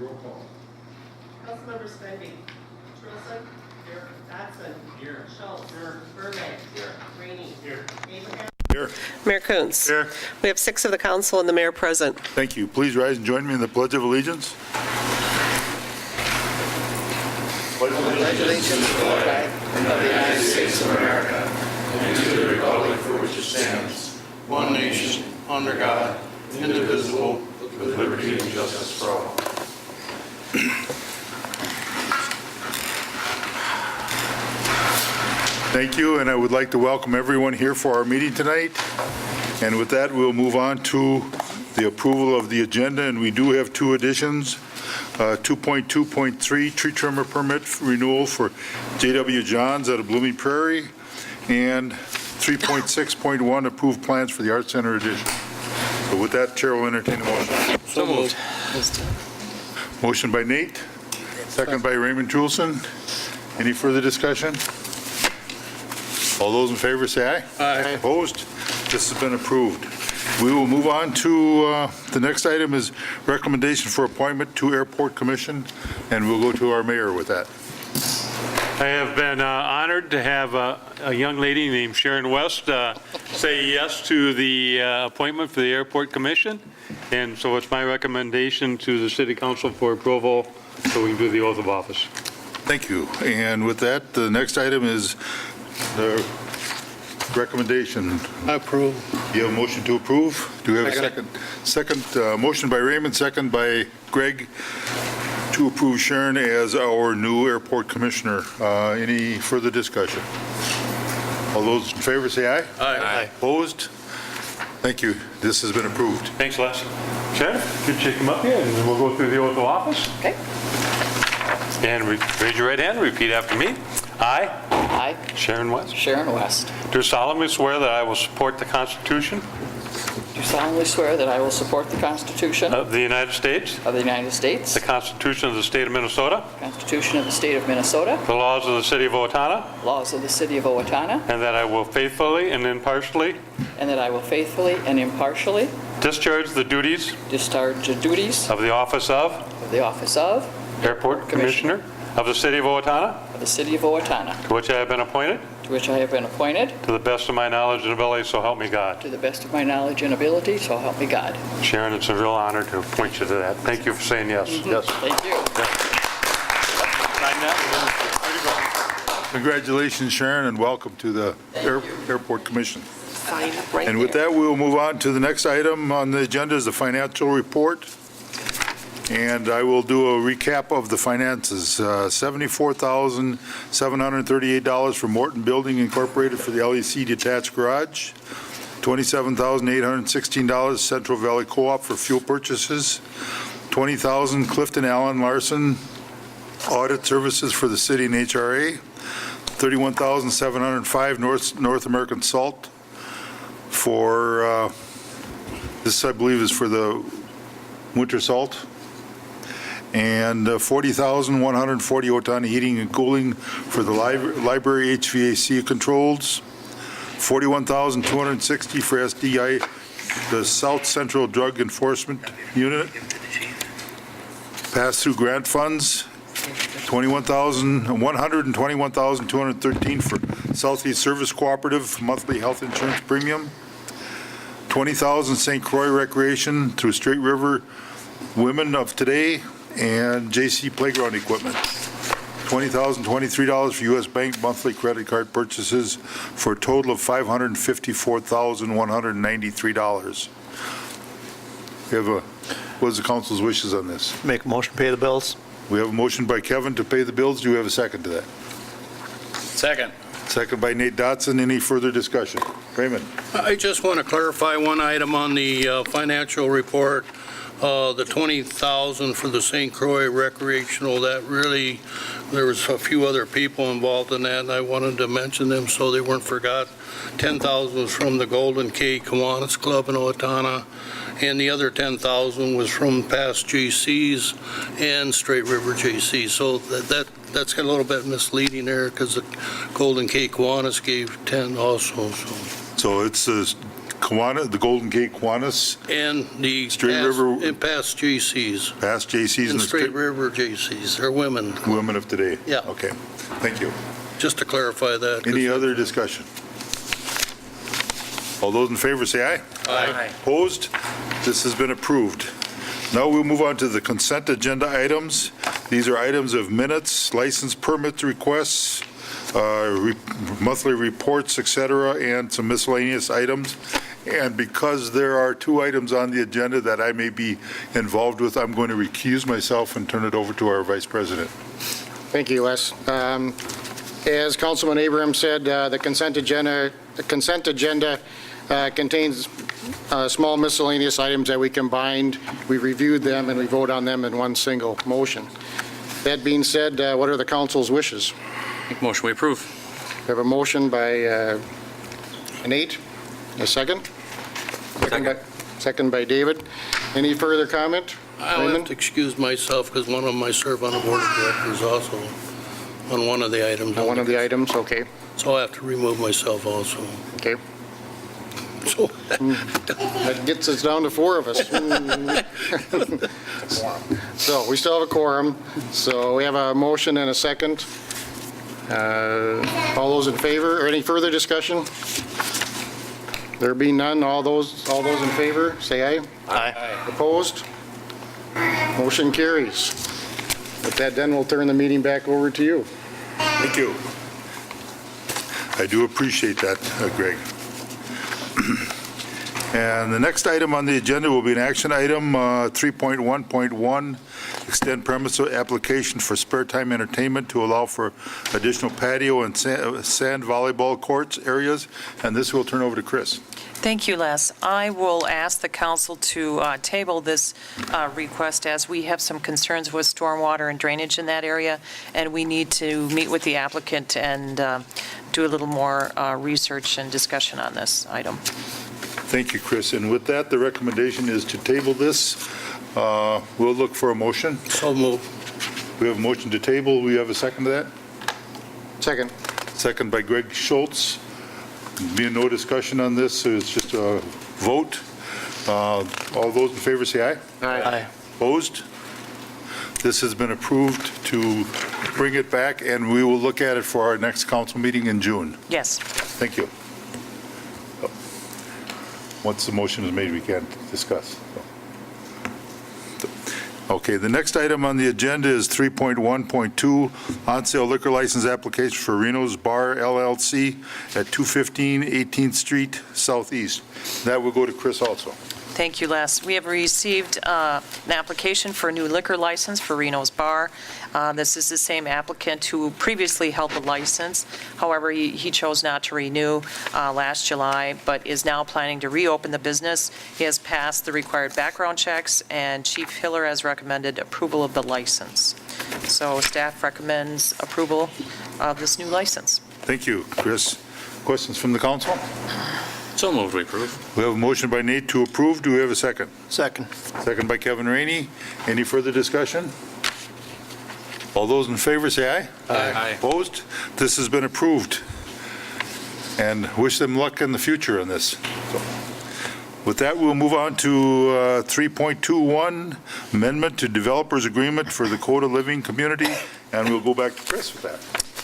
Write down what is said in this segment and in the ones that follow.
roll call. Councilmember Spendy. Trilson. Here. Dotson. Here. Schultz. Here. Burbank. Here. Rainey. Here. Abraham. Here. Mayor Kuntz. Here. We have 6 of the council and the mayor present. Thank you. Please rise and join me in the Pledge of Allegiance. Pledge of Allegiance to the flag of the United States of America and to the republic for which it stands, one nation, under God, indivisible, with liberty and justice for all. Thank you, and I would like to welcome everyone here for our meeting tonight. And with that, we'll move on to the approval of the agenda, and we do have 2 additions. 2.2.3 tree trimmer permit renewal for J.W. Johns out of Blooming Prairie, and 3.6.1 approved plans for the Art Center addition. So with that, Chair will entertain a motion. So moved. Motion by Nate, second by Raymond Trulson. Any further discussion? All those in favor say aye. Aye. Opposed? This has been approved. We will move on to the next item is recommendation for appointment to Airport Commission, and we'll go to our mayor with that. I have been honored to have a young lady named Sharon West say yes to the appointment for the Airport Commission, and so it's my recommendation to the City Council for approval so we can do the oath of office. Thank you. And with that, the next item is the recommendation. I approve. You have a motion to approve? Do you have a second? Second, motion by Raymond, second by Greg to approve Sharon as our new airport commissioner. Any further discussion? All those in favor say aye. Aye. Opposed? Thank you. This has been approved. Thanks, Les. Sharon, could you come up here and we'll go through the oath of office? Okay. And raise your right hand and repeat after me. I, I, Sharon West, Sharon West, do solemnly swear that I will support the Constitution do solemnly swear that I will support the Constitution of the United States, of the United States, the Constitution of the State of Minnesota, the Constitution of the State of Minnesota, the laws of the City of Owatonna, laws of the City of Owatonna, and that I will faithfully and impartially and that I will faithfully and impartially discharge the duties discharge the duties of the office of of the office of Airport Commissioner of the City of Owatonna, the City of Owatonna, to which I have been appointed, to which I have been appointed, to the best of my knowledge and ability, so help me God. to the best of my knowledge and ability, so help me God. Sharon, it's a real honor to appoint you to that. Thank you for saying yes. Yes. Thank you. Sign that. Congratulations, Sharon, and welcome to the Airport Commission. Sign right And with that, we'll move on to the next item on the agenda is the financial report. And I will do a recap of the finances. $74,738 for Morton Building Incorporated for the LEC detached garage. $27,816 Central Valley Co-op for fuel purchases. $20,000 Clifton Allen Larson audit services for the city and HRA. $31,705 North American Salt for, this I believe is for the winter salt. And $40,140 Owatonna Heating and Cooling for the library HVAC controls. $41,260 for SDI, the South Central Drug Enforcement Unit. Pass-through grant funds, $121,213 for Southeast Service Cooperative monthly health insurance premium. $20,000 St. Croix Recreation through Straight River Women of Today and JC Playground Equipment. $20,023 for U.S. Bank monthly credit card purchases for a total of $554,193. We have what is the council's wishes on this? Make a motion to pay the bills. We have a motion by Kevin to pay the bills. Do we have a second to that? Second. Second by Nate Dotson. Any further discussion? Raymond? I just want to clarify one item on the financial report. The $20,000 for the St. Croix recreational, that really, there was a few other people involved in that, and I wanted to mention them so they weren't forgot. $10,000 was from the Golden K Kiwanis Club in Owatonna, and the other $10,000 was from past JCs and Straight River JC. So that's got a little bit misleading there because the Golden K Kiwanis gave 10 also. So it's the Golden Gate Kiwanis, And the Straight past- River- and past JCs, past JCs and and Straight River JCs, they're women, women of today. Yeah. Okay, thank you. just to clarify that. Any other discussion? All those in favor say aye. Aye. Opposed? This has been approved. Now we'll move on to the consent agenda items. These are items of minutes, license permit requests, monthly reports, et cetera, and some miscellaneous items. And because there are 2 items on the agenda that I may be involved with, I'm going to recuse myself and turn it over to our Vice President. Thank you, Les. As Councilman Abraham said, the consent agenda contains small miscellaneous items that we combined. We reviewed them and we vote on them in one single motion. That being said, what are the council's wishes? Make motion we approve. We have a motion by Nate, a second? Second by David. Any further comment? I'll have Raymond? to excuse myself because one of them I serve on the board of directors also on one of the items. One of the items, okay, So I have to remove myself also. okay. So That gets us down to 4 of us. So we still have a quorum. So we have a motion and a second. All those in favor, or any further discussion? There being none, all those in favor, say aye. Aye. Opposed? Motion carries. With that done, we'll turn the meeting back over to you. Thank you. I do appreciate that, Greg. And the next item on the agenda will be an action item, 3.1.1, extend premise application for spare time entertainment to allow for additional patio and sand volleyball courts areas, and this will turn over to Chris. Thank you, Les. I will ask the council to table this request as we have some concerns with stormwater and drainage in that area, and we need to meet with the applicant and do a little more research and discussion on this item. Thank you, Chris. And with that, the recommendation is to table this. We'll look for a motion. so move. We have a motion to table. We have a second to that? Second. Second by Greg Schultz. Being no discussion on this, so it's just a vote. All those in favor say aye. Aye. Opposed? This has been approved to bring it back, and we will look at it for our next council meeting in June. Yes. Thank you. Once the motion is made, we can discuss. Okay, the next item on the agenda is 3.1.2, on-sale liquor license application for Reno's Bar LLC at 215 18th Street Southeast. That will go to Chris also. Thank you, Les. We have received an application for a new liquor license for Reno's Bar. This is the same applicant who previously held the license. However, he chose not to renew last July, but is now planning to reopen the business. He has passed the required background checks, and Chief Hiller has recommended approval of the license. So staff recommends approval of this new license. Thank you, Chris. Questions from the council? So moved we approve. We have a motion by Nate to approve. Do we have a second? Second. Second by Kevin Rainey. Any further discussion? All those in favor say aye. Aye. Opposed? This has been approved. And wish them luck in the future on this. So, with that, we'll move on to 3.21, amendment to developers agreement for the Coda Living Community, and we'll go back to Chris with that.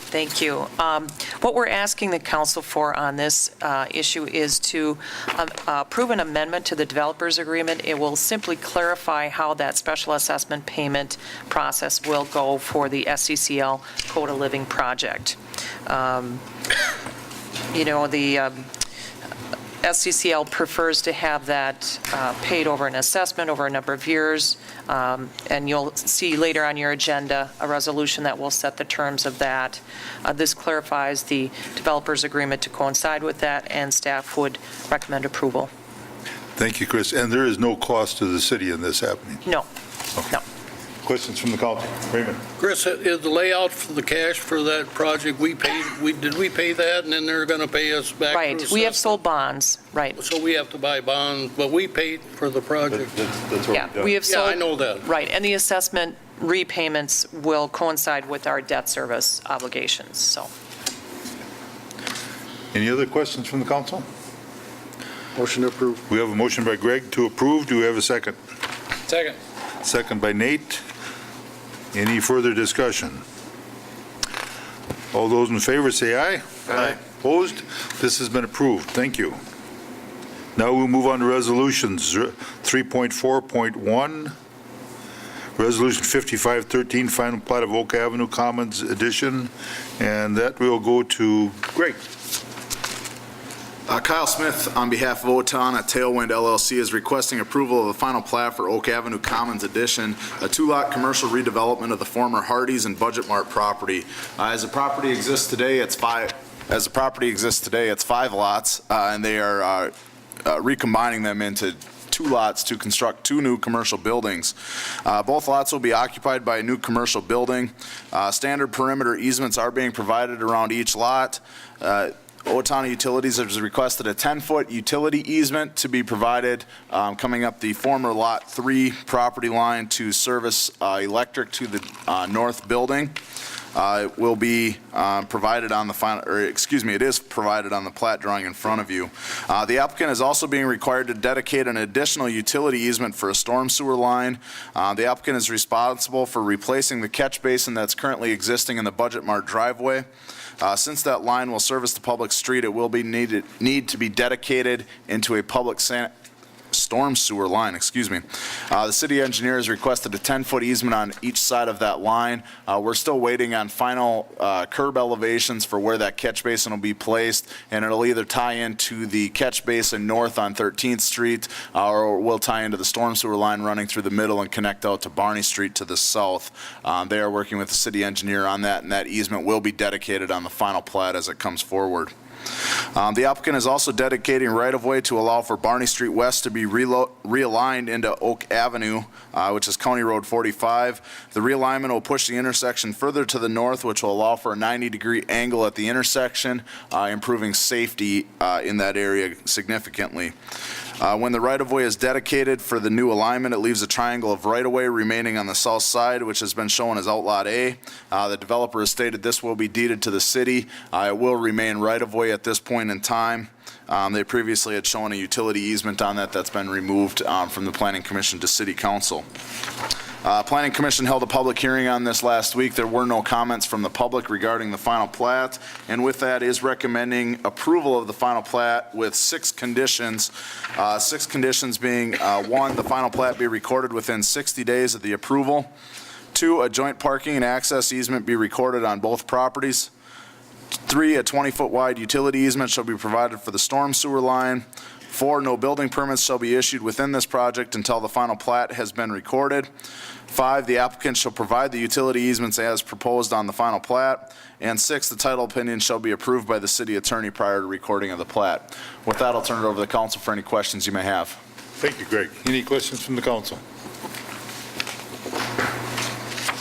Thank you. What we're asking the council for on this issue is to approve an amendment to the developers agreement. It will simply clarify how that special assessment payment process will go for the SCCL Coda Living project. The SCCL prefers to have that paid over an assessment over a number of years, and you'll see later on your agenda a resolution that will set the terms of that. This clarifies the developers agreement to coincide with that, and staff would recommend approval. Thank you, Chris. And there is no cost to the city in this happening. No, no. Questions from the council? Raymond? Chris, is the layout for the cash for that project, did we pay that and then they're going to pay us back? Right, through we have assessment? sold bonds, right. So we have to buy bonds, but we paid for the project. That's Yeah, we have Yeah, sold. I know that. Right, and the assessment repayments will coincide with our debt service obligations, so. Any other questions from the council? Motion to approve. We have a motion by Greg to approve. Do we have a second? Second. Second by Nate. Any further discussion? All those in favor say aye. Aye. Opposed? This has been approved. Thank you. Now we'll move on to resolutions. 3.4.1, Resolution 5513, Final Plat of Oak Avenue Commons Edition, and that will go to Greg. Kyle Smith, on behalf of Owatonna Tailwind LLC, is requesting approval of the final plat for Oak Avenue Commons Edition, a two-lot commercial redevelopment of the former Hardee's and Budget Mart property. As the property exists today, it's five lots, and they are recombining them into 2 lots to construct 2 new commercial buildings. Both lots will be occupied by a new commercial building. Standard perimeter easements are being provided around each lot. Owatonna Utilities has requested a 10-foot utility easement to be provided coming up the former Lot 3 property line to service electric to the north building. It will be provided on the final, or excuse me, it is provided on the plat drawing in front of you. The applicant is also being required to dedicate an additional utility easement for a storm sewer line. The applicant is responsible for replacing the catch basin that's currently existing in the Budget Mart driveway. Since that line will service the public street, it will be need to be dedicated into a public storm sewer line, The city engineer has requested a 10-foot easement on each side of that line. We're still waiting on final curb elevations for where that catch basin will be placed, and it'll either tie into the catch basin north on 13th Street, or will tie into the storm sewer line running through the middle and connect out to Barney Street to the south. They are working with the city engineer on that, and that easement will be dedicated on the final plat as it comes forward. The applicant is also dedicating right-of-way to allow for Barney Street West to be realigned into Oak Avenue, which is County Road 45. The realignment will push the intersection further to the north, which will allow for a 90-degree angle at the intersection, improving safety in that area significantly. When the right-of-way is dedicated for the new alignment, it leaves a triangle of right-of-way remaining on the south side, which has been shown as Outlot A. The developer has stated this will be deeded to the city. It will remain right-of-way at this point in time. They previously had shown a utility easement on that that's been removed from the Planning Commission to City Council. Planning Commission held a public hearing on this last week. There were no comments from the public regarding the final plat, and with that is recommending approval of the final plat with 6 conditions. 6 conditions being, 1, the final plat be recorded within 60 days of the approval. 2, a joint parking and access easement be recorded on both properties. 3, a 20-foot wide utility easement shall be provided for the storm sewer line. 4, no building permits shall be issued within this project until the final plat has been recorded. 5, the applicant shall provide the utility easements as proposed on the final plat. And 6, the title opinion shall be approved by the city attorney prior to recording of the plat. With that, I'll turn it over to the council for any questions you may have. Thank you, Greg. Any questions from the council?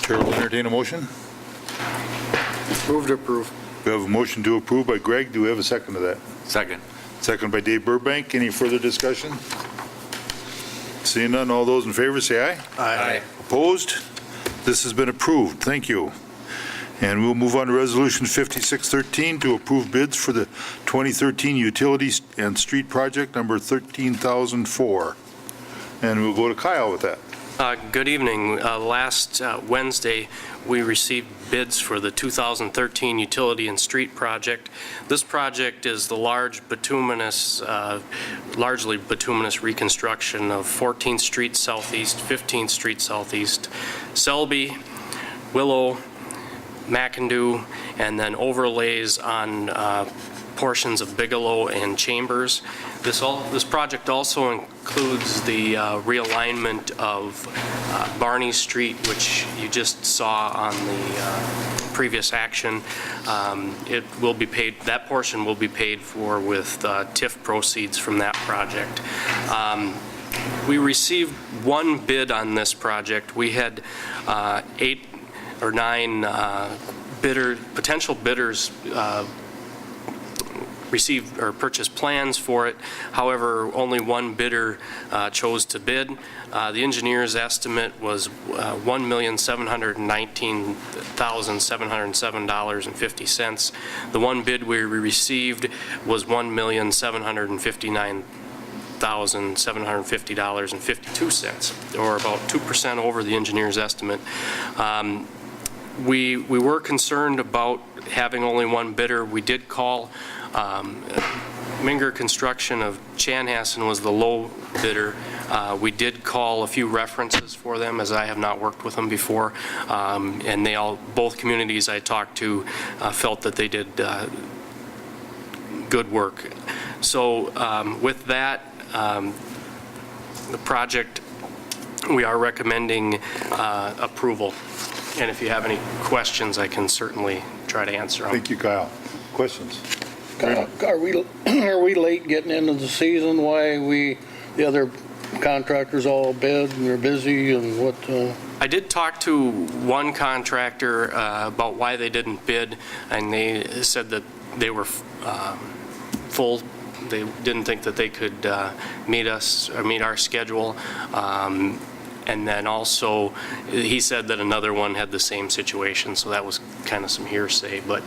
Chair will entertain a motion. Move to approve. We have a motion to approve by Greg. Do we have a second to that? Second. Second by Dave Burbank. Any further discussion? Seeing none, all those in favor say aye. Aye. Opposed? This has been approved. Thank you. And we'll move on to Resolution 5613 to approve bids for the 2013 Utilities and Street Project number 13,004. And we'll go to Kyle with that. Good evening. Last Wednesday, we received bids for the 2013 Utility and Street Project. This project is the largely bituminous reconstruction of 14th Street Southeast, 15th Street Southeast, Selby, Willow, McIndoe, and then overlays on portions of Bigelow and Chambers. This project also includes the realignment of Barney Street, which you just saw on the previous action. It will be paid, that portion will be paid for with TIF proceeds from that project. We received 1 bid on this project. We had 8 or 9 potential bidders received or purchased plans for it. However, only 1 bidder chose to bid. The engineer's estimate was $1,719,707.50. The 1 bid we received was $1,759,000. $1,750.52, or about 2% over the engineer's estimate. We were concerned about having only one bidder. We did call Minger Construction of Chanhassen was the low bidder. We did call a few references for them, as I have not worked with them before, and both communities I talked to felt that they did good work. So with that, the project, we are recommending approval. And if you have any questions, I can certainly try to answer them. Thank you, Kyle. Questions? Are we late getting into the season? Why the other contractors all bid and they're busy and what? I did talk to one contractor about why they didn't bid, and they said that they were full. They didn't think that they could meet our schedule. And then also, he said that another one had the same situation, so that was kind of some hearsay. But,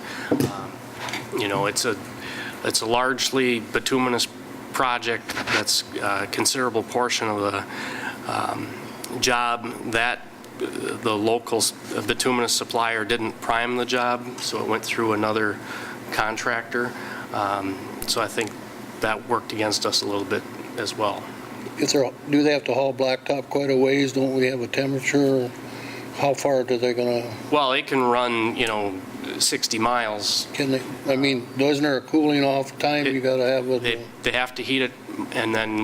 it's a largely bituminous project. That's a considerable portion of the job. That the local bituminous supplier didn't prime the job, so it went through another contractor. So I think that worked against us a little bit as well. Do they have to haul blacktop quite a ways? Don't we have a temperature? How far are they going to? Well, they can run, 60 miles. Can they? I mean, isn't there a cooling off time you got to have with They have to heat it, and then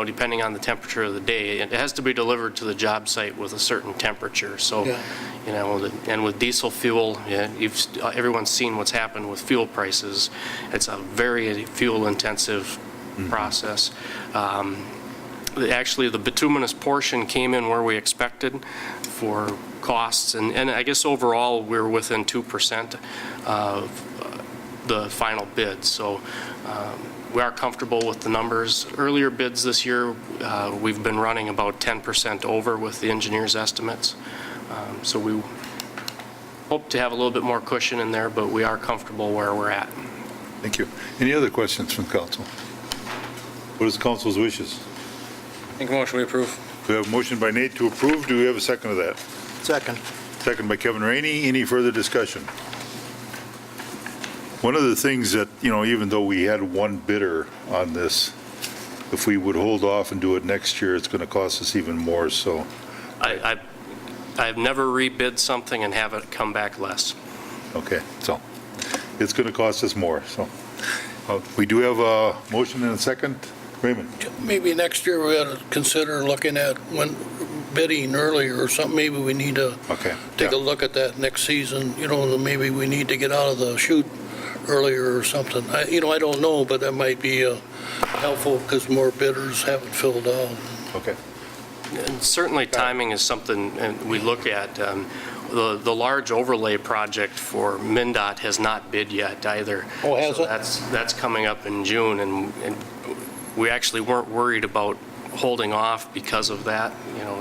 depending on the temperature of the day, it has to be delivered to the job site with a certain temperature. So, Yeah. And with diesel fuel, everyone's seen what's happened with fuel prices. It's a very fuel-intensive process. Actually, the bituminous portion came in where we expected for costs, and I guess overall we're within 2% of the final bid. So we are comfortable with the numbers. Earlier bids this year, we've been running about 10% over with the engineer's estimates. So we hope to have a little bit more cushion in there, but we are comfortable where we're at. Thank you. Any other questions from council? What is council's wishes? Make a motion, we approve. We have a motion by Nate to approve. Do we have a second of that? Second. Second by Kevin Rainey. Any further discussion? One of the things that, even though we had one bidder on this, if we would hold off and do it next year, it's going to cost us even more, so. I've never rebid something and have it come back less. Okay, so it's going to cost us more, so. We do have a motion and a second. Raymond? Maybe next year we ought to consider looking at when bidding earlier or something. Maybe we need to take a look at that next season. Maybe we need to get out of the chute earlier or something. I don't know, but that might be helpful because more bidders haven't filled out. Okay. And certainly timing is something we look at. The large overlay project for MnDOT has not bid yet either. Oh, has so it? That's coming up in June, and we actually weren't worried about holding off because of that.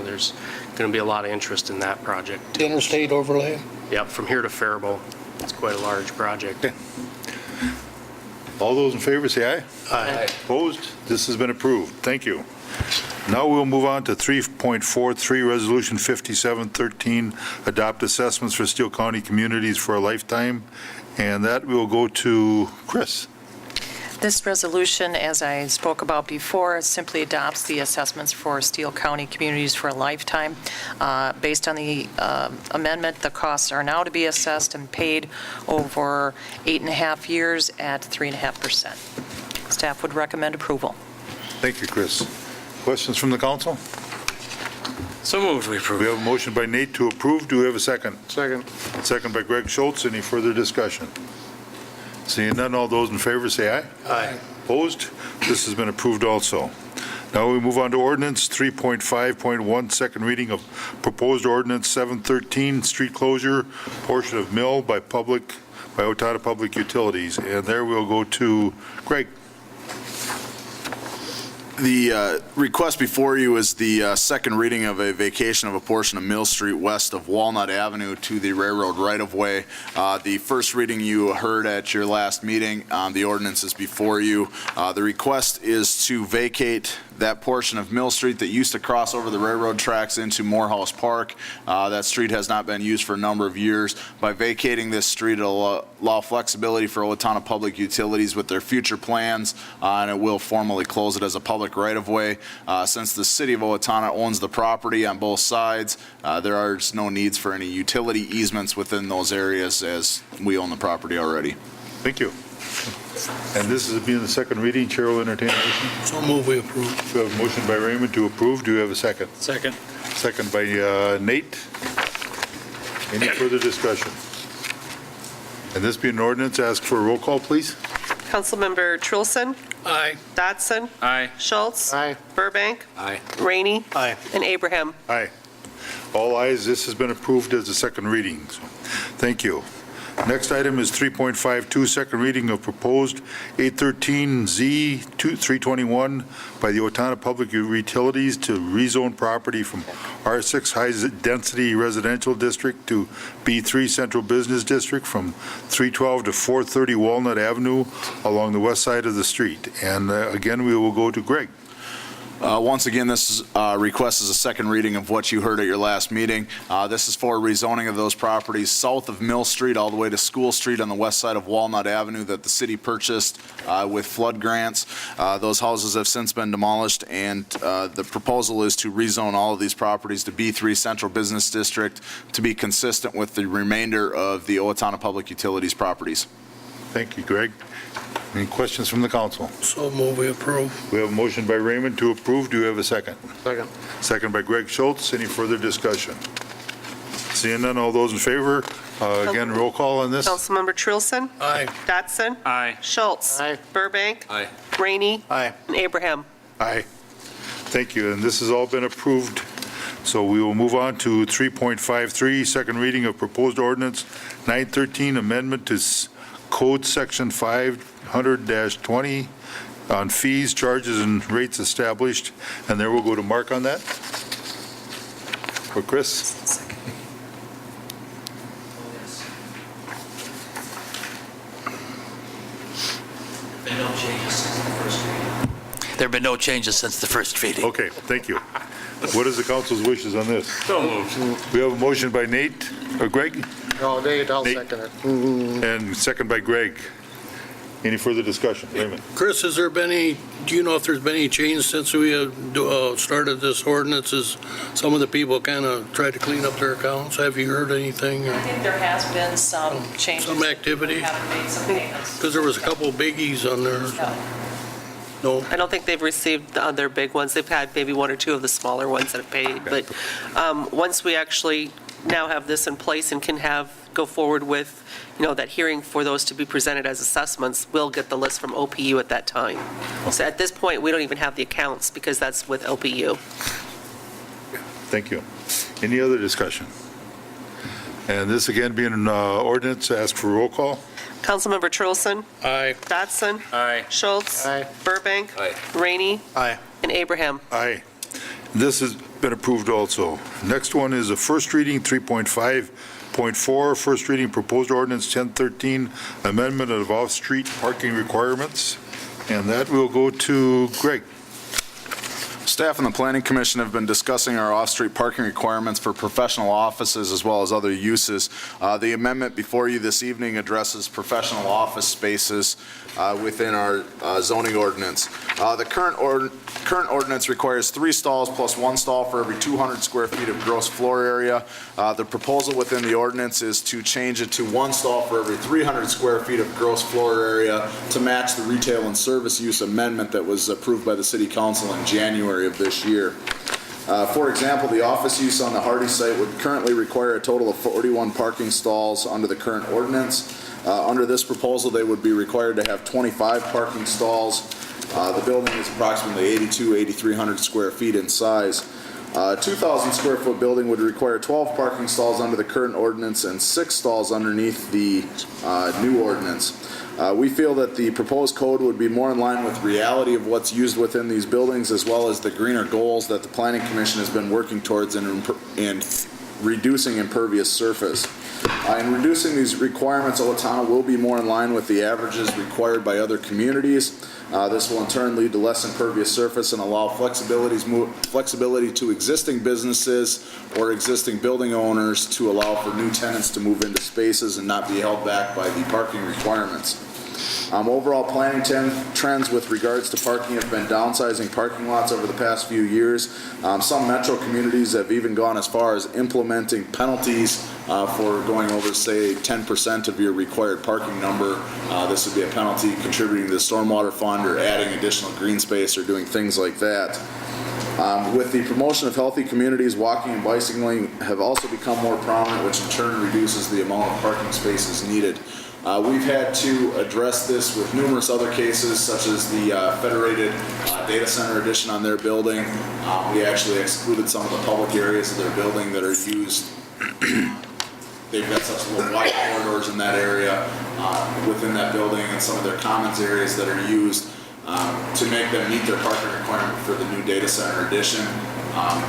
There's going to be a lot of interest in that project. The interstate overlay? Yep, from here to Faribault. It's quite a large project. Okay. All those in favor say aye. Aye. Opposed? This has been approved. Thank you. Now we'll move on to 3.43, Resolution 5713, adopt assessments for Steele County communities for a lifetime. And that will go to Chris. This resolution, as I spoke about before, simply adopts the assessments for Steele County communities for a lifetime. Based on the amendment, the costs are now to be assessed and paid over 8.5 years at 3.5%. Staff would recommend approval. Thank you, Chris. Questions from the council? So moved, we approve. We have a motion by Nate to approve. Do we have a second? Second. Second by Greg Schultz. Any further discussion? Seeing none, all those in favor say aye. Aye. Opposed? This has been approved also. Now we move on to ordinance 3.5.1, second reading of proposed ordinance 713, street closure, portion of mill by Owatonna Public Utilities. And there we'll go to Greg. The request before you is the second reading of a vacation of a portion of Mill Street west of Walnut Avenue to the railroad right-of-way. The first reading you heard at your last meeting, the ordinance is before you. The request is to vacate that portion of Mill Street that used to cross over the railroad tracks into Morehouse Park. That street has not been used for a number of years. By vacating this street, it'll allow flexibility for Owatonna Public Utilities with their future plans, and it will formally close it as a public right-of-way. Since the city of Owatonna owns the property on both sides, there are no needs for any utility easements within those areas as we own the property already. Thank you. And this is being the second reading. Chair will entertain a motion. So move we approve. We have a motion by Raymond to approve. Do you have a second? Second. Second by Nate. Any further discussion? And this being an ordinance, ask for a roll call, please. Councilmember Trilson, Aye. Dotson, Aye. Schultz, Aye. Burbank, Aye. Rainey, Aye. and Abraham. Aye. All ayes. This has been approved as a second reading. So, thank you. Next item is 3.52, second reading of proposed 813Z 321 by the Owatonna Public Utilities to rezone property from R6 High Density Residential District to B3 Central Business District from 312 to 430 Walnut Avenue along the west side of the street. And again, we will go to Greg. Once again, this request is a second reading of what you heard at your last meeting. This is for rezoning of those properties south of Mill Street all the way to School Street on the west side of Walnut Avenue that the city purchased with flood grants. Those houses have since been demolished, and the proposal is to rezone all of these properties to B3 Central Business District to be consistent with the remainder of the Owatonna Public Utilities properties. Thank you, Greg. Any questions from the council? So move we approve. We have a motion by Raymond to approve. Do you have a second? Second. Second by Greg Schultz. Any further discussion? Seeing none, all those in favor? Again, roll call on this. Councilmember Trilson, Aye. Dotson, Aye. Schultz, Aye. Burbank, Aye. Rainey, Aye. and Abraham. Aye. Thank you, and this has all been approved. So we will move on to 3.53, second reading of proposed ordinance 913, amendment to Code Section 500-20 on fees, charges, and rates established. And there we'll go to Mark on that. Or Chris? There have been no changes since the first reading. Okay, thank you. What is the council's wishes on this? So moved. We have a motion by Nate, or Greg, No, Nate, I'll Nate. second it. and second by Greg. Any further discussion? Raymond? Chris, has there been any, do you know if there's been any change since we started this ordinance? Has some of the people kind of tried to clean up their accounts? Have you heard anything? I think there has been some changes. Some activity? We haven't made some payments. Because there was a couple biggies on there. No? I don't think they've received the other big ones. They've had maybe one or two of the smaller ones that have paid. But once we actually now have this in place and can go forward with, that hearing for those to be presented as assessments, we'll get the list from OPU at that time. So at this point, we don't even have the accounts because that's with OPU. Thank you. Any other discussion? And this again being an ordinance, ask for roll call. Councilmember Trilson, Aye. Dotson, Aye. Schultz, Aye. Burbank, Aye. Rainey, Aye. and Abraham. Aye. This has been approved also. Next one is a first reading, 3.5.4, first reading proposed ordinance 1013, amendment of off-street parking requirements. And that will go to Greg. Staff and the Planning Commission have been discussing our off-street parking requirements for professional offices as well as other uses. The amendment before you this evening addresses professional office spaces within our zoning ordinance. The current ordinance requires 3 stalls plus 1 stall for every 200 square feet of gross floor area. The proposal within the ordinance is to change it to 1 stall for every 300 square feet of gross floor area to match the retail and service use amendment that was approved by the City Council in January of this year. For example, the office use on the Hardy site would currently require a total of 41 parking stalls under the current ordinance. Under this proposal, they would be required to have 25 parking stalls. The building is approximately 8,300 square feet in size. 2,000 square foot building would require 12 parking stalls under the current ordinance and 6 stalls underneath the new ordinance. We feel that the proposed code would be more in line with reality of what's used within these buildings as well as the greener goals that the Planning Commission has been working towards in reducing impervious surface. In reducing these requirements, Owatonna will be more in line with the averages required by other communities. This will in turn lead to less impervious surface and allow flexibility to existing businesses or existing building owners to allow for new tenants to move into spaces and not be held back by the parking requirements. Overall planning trends with regards to parking have been downsizing parking lots over the past few years. Some metro communities have even gone as far as implementing penalties for going over, say, 10% of your required parking number. This would be a penalty contributing to the stormwater fund or adding additional green space or doing things like that. With the promotion of healthy communities, walking and bicycling have also become more prominent, which in turn reduces the amount of parking spaces needed. We've had to address this with numerous other cases, such as the Federated Data Center addition on their building. We actually excluded some of the public areas of their building that are used. They've got such little wide corridors in that area within that building and some of their commons areas that are used to make them meet their parking requirement for the new data center addition.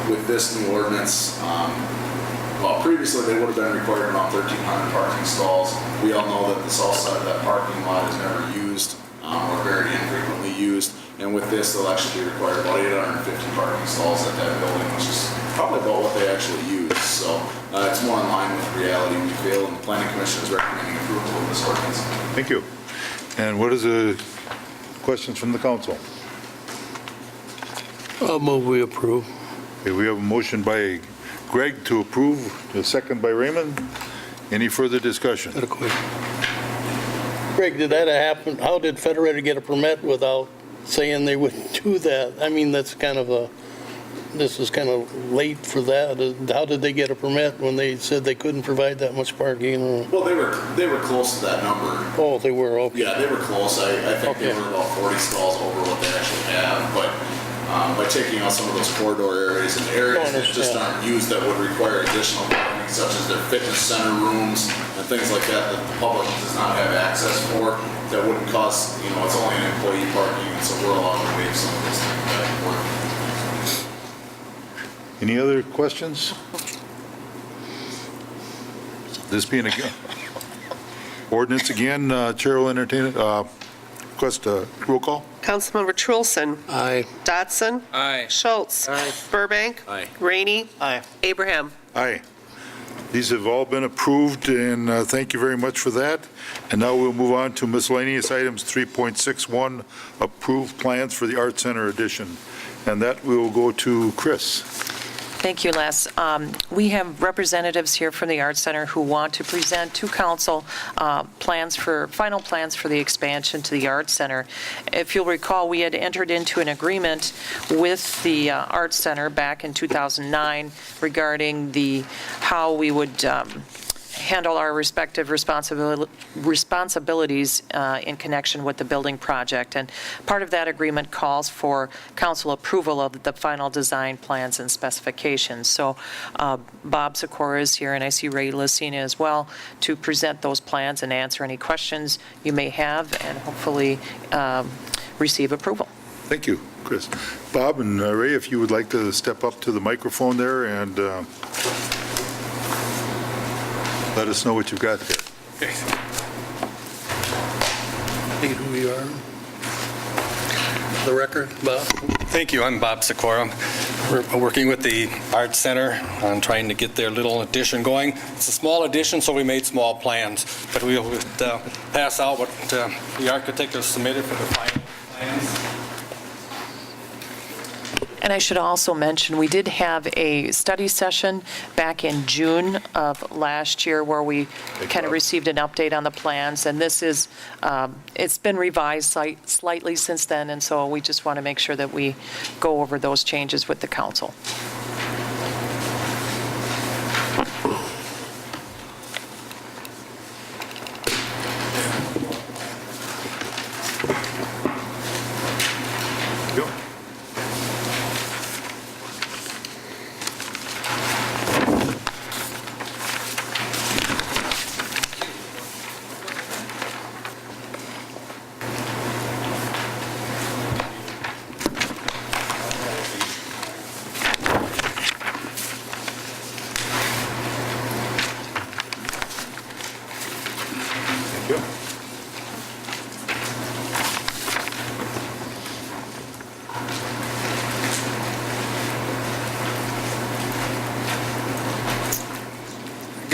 With this new ordinance, well, previously they would have been required around 1,300 parking stalls. We all know that the south side of that parking lot is never used or very infrequently used. And with this, they'll actually be required about 850 parking stalls at that building, which is probably about what they actually use. So it's more in line with reality, we feel, and the Planning Commission is recommending approval of this ordinance. Thank you. And what is the questions from the council? I'll move we approve. Okay, we have a motion by Greg to approve, a second by Raymond. Any further discussion? Got a question. Greg, did that happen? How did Federated get a permit without saying they wouldn't do that? I mean, that's kind of this is kind of late for that. How did they get a permit when they said they couldn't provide that much parking? Well, they were close to that number. Oh, they were, okay. Yeah, they were close. I think they were about 40 stalls over what they actually have, but by taking out some of those corridor areas and areas that just aren't used that would require additional parking, such as their fitness center rooms and things like that that the public does not have access for, that wouldn't cost, it's only an employee parking, and so we're allowed to waive some of those things back and forth. Any other questions? This being a ordinance again, Chair will entertain it. Request a roll call. Councilmember Trulson. Aye. Dotson. Aye. Schultz. Aye. Burbank. Aye. Rainey. Aye. Abraham. Aye. These have all been approved, and thank you very much for that. And now we'll move on to miscellaneous items 3.61, approved plans for the Art Center addition. And that we will go to Chris. Thank you, Les. We have representatives here from the Arts Center who want to present to council final plans for the expansion to the Arts Center. If you'll recall, we had entered into an agreement with the Arts Center back in 2009 regarding how we would handle our respective responsibilities in connection with the building project. And part of that agreement calls for council approval of the final design plans and specifications. So Bob Sikora is here, and I see Ray Lucina as well, to present those plans and answer any questions you may have, and hopefully receive approval. Thank you, Chris. Bob and Ray, if you would like to step up to the microphone there and let us know what you've got there. State who you are. The record, Bob. Thank you. I'm Bob Sikora. We're working with the Arts Center on trying to get their little addition going. It's a small addition, so we made small plans, but we will pass out what the architect has submitted for the final plans. And I should also mention, we did have a study session back in June of last year where we kind of received an update on the plans, and this is, it's been revised slightly since then, and so we just want to make sure that we go over those changes with the council.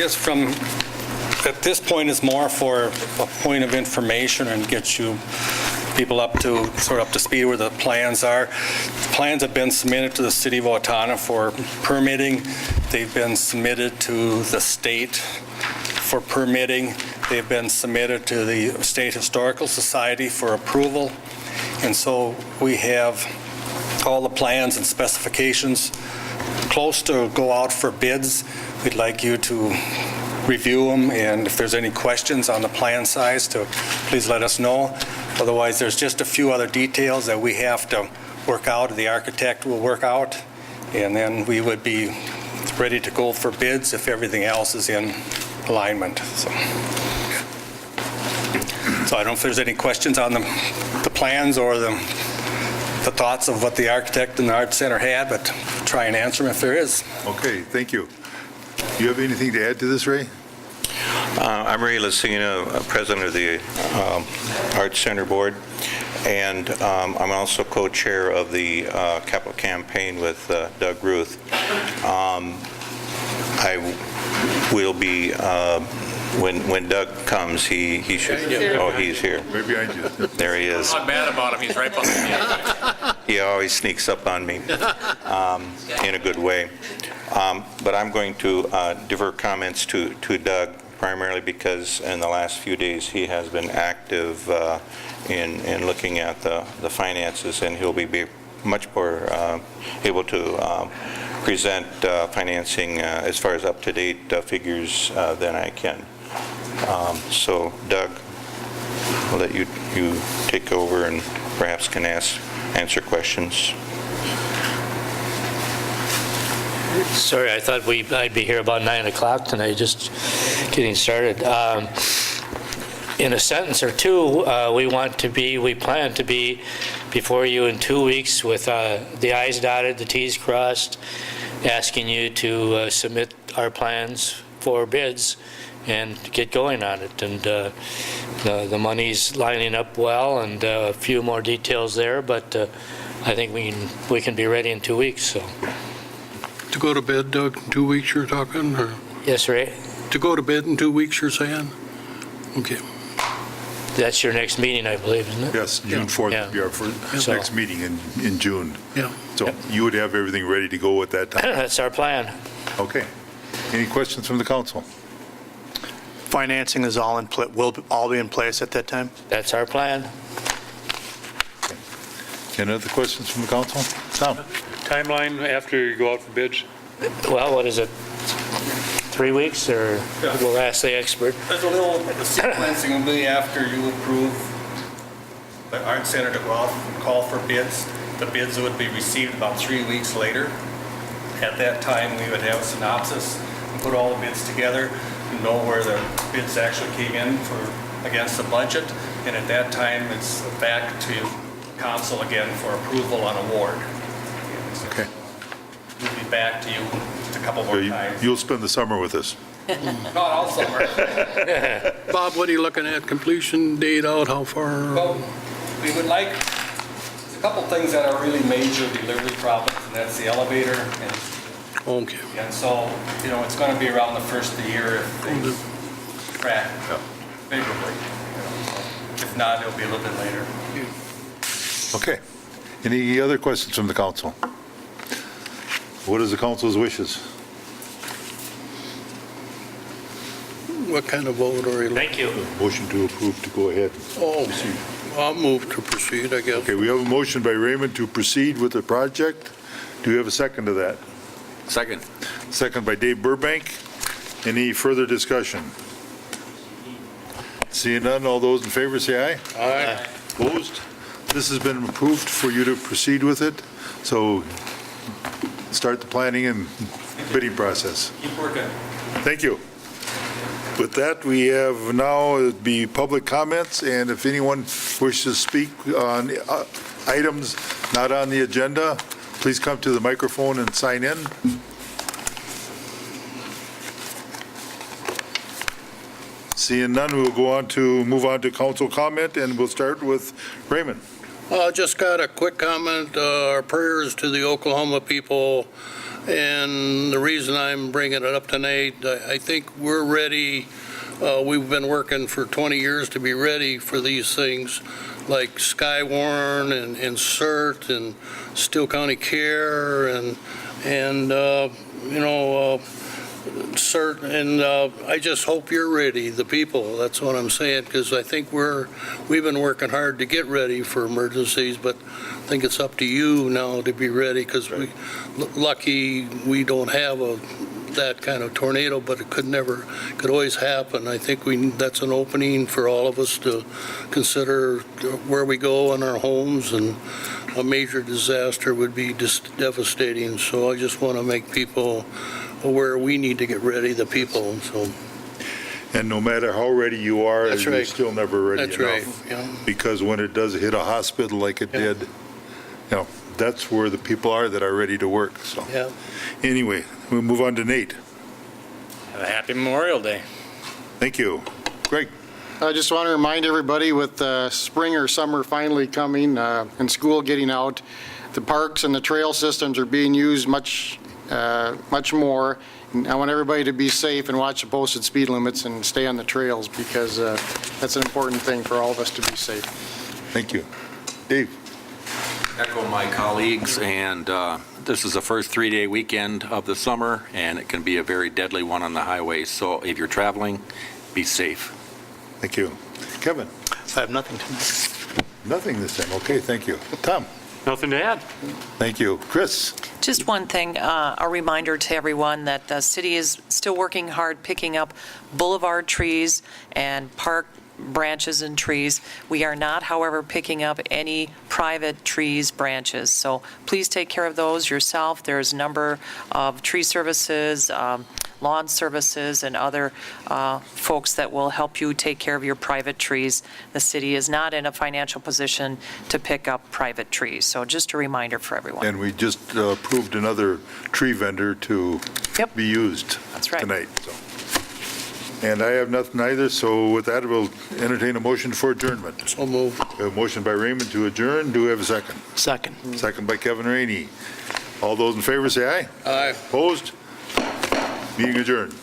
guess at this point, it's more for a point of information and get you people up to speed where the plans are. The plans have been submitted to the city of Owatonna for permitting. They've been submitted to the state for permitting. They've been submitted to the State Historical Society for approval. And so we have all the plans and specifications close to go out for bids. We'd like you to review them, and if there's any questions on the plan size, to please let us know. Otherwise, there's just a few other details that we have to work out, or the architect will work out, and then we would be ready to go for bids if everything else is in alignment. So I don't know if there's any questions on the plans or the thoughts of what the architect and the Art Center had, but try and answer them if there is. Okay, thank you. Do you have anything to add to this, Ray? I'm Ray Lucina, president of the Arts Center Board, and I'm also co-chair of the capital campaign with Doug Ruth. I will be, when Doug comes, he should, oh, he's here. Right behind you. There he is. I'm not mad about him, he's right behind me. He always sneaks up on me in a good way. But I'm going to defer comments to Doug, primarily because in the last few days he has been active in looking at the finances, and he'll be much more able to present financing as far as up-to-date figures than I can. So Doug, I'll let you take over and perhaps can answer questions. Sorry, I thought I'd be here about 9 o'clock tonight, just getting started. In a sentence or two, we plan to be before you in 2 weeks with the I's dotted, the T's crossed, asking you to submit our plans for bids and get going on it. And the money's lining up well, and a few more details there, but I think we can be ready in 2 weeks. So. To go to bed, Doug, in 2 weeks you're talking, or? Yes, Ray? To go to bed in 2 weeks, you're saying? Okay. That's your next meeting, I believe, isn't it? Yes, June 4th will be our next meeting in June. Yeah. So you would have everything ready to go at that time? That's our plan. Okay. Any questions from the council? Financing is will all be in place at that time? That's our plan. Any other questions from the council? Tom? Timeline after you go out for bids? Well, what is it? 3 weeks, or we'll ask the expert? There's a little, the sequencing will be after you approve the Art Center to go out and call for bids. The bids would be received about 3 weeks later. At that time, we would have a synopsis and put all the bids together and know where the bids actually came in against the budget. And at that time, it's back to council again for approval on award. Okay. We'll be back to you just a couple more times. You'll spend the summer with us. Not all summer. Bob, what are you looking at? Completion date out, how far? Well, we would like, there's a couple things that are really major delivery problems, and that's the elevator. Okay. And so, it's going to be around the first of the year if they track favorably. If not, it'll be a little bit later. Okay. Any other questions from the council? What is the council's wishes? What kind of vote are you looking? Thank you. Motion to approve to go ahead. Oh, I'll move to proceed, I guess. Okay, we have a motion by Raymond to proceed with the project. Do we have a second to that? Second. Second by Dave Burbank. Any further discussion? Seeing none, all those in favor say aye. Aye. Opposed? This has been approved for you to proceed with it, so start the planning and bidding process. Keep working. Thank you. With that, we have now it'd be public comments, and if anyone wishes to speak on items not on the agenda, please come to the microphone and sign in. Seeing none, we'll move on to council comment, and we'll start with Raymond. Just got a quick comment. Our prayers to the Oklahoma people And the reason I'm bringing it up tonight, I think we're ready. We've been working for 20 years to be ready for these things, like Skywarn and CERT and Steele County Care and CERT. And I just hope you're ready, the people. That's what I'm saying, because I think we've been working hard to get ready for emergencies, but I think it's up to you now to be ready, because lucky we don't have that kind of tornado, but it could always happen. I think that's an opening for all of us to consider where we go in our homes, and a major disaster would be just devastating. So I just want to make people aware we need to get ready, the people. So. And no matter how ready you are, That's you're right. still never ready That's enough. right, yeah. Because when it does hit a hospital like it did, that's where the people are that are ready to work. So Yeah. anyway, we'll move on to Nate. Have a happy Memorial Day. Thank you. Greg? I just want to remind everybody, with spring or summer finally coming and school getting out, the parks and the trail systems are being used much more. And I want everybody to be safe and watch the posted speed limits and stay on the trails, because that's an important thing for all of us to be safe. Thank you. Dave? Echo my colleagues, and this is the first 3-day weekend of the summer, and it can be a very deadly one on the highway. So if you're traveling, be safe. Thank you. Kevin? I have nothing tonight. Nothing this time. Okay, thank you. Tom? Nothing to add. Thank you. Chris? Just one thing, a reminder to everyone that the city is still working hard picking up boulevard trees and park branches and trees. We are not, however, picking up any private trees, branches. So please take care of those yourself. There's a number of tree services, lawn services, and other folks that will help you take care of your private trees. The city is not in a financial position to pick up private trees. So just a reminder for everyone. And we just approved another tree vendor to be used That's right. tonight. So. And I have nothing either, so with that, we'll entertain a motion for adjournment. So moved. We have a motion by Raymond to adjourn. Do we have a second? Second. Second by Kevin Rainey. All those in favor say aye. Aye. Opposed? Meeting adjourned.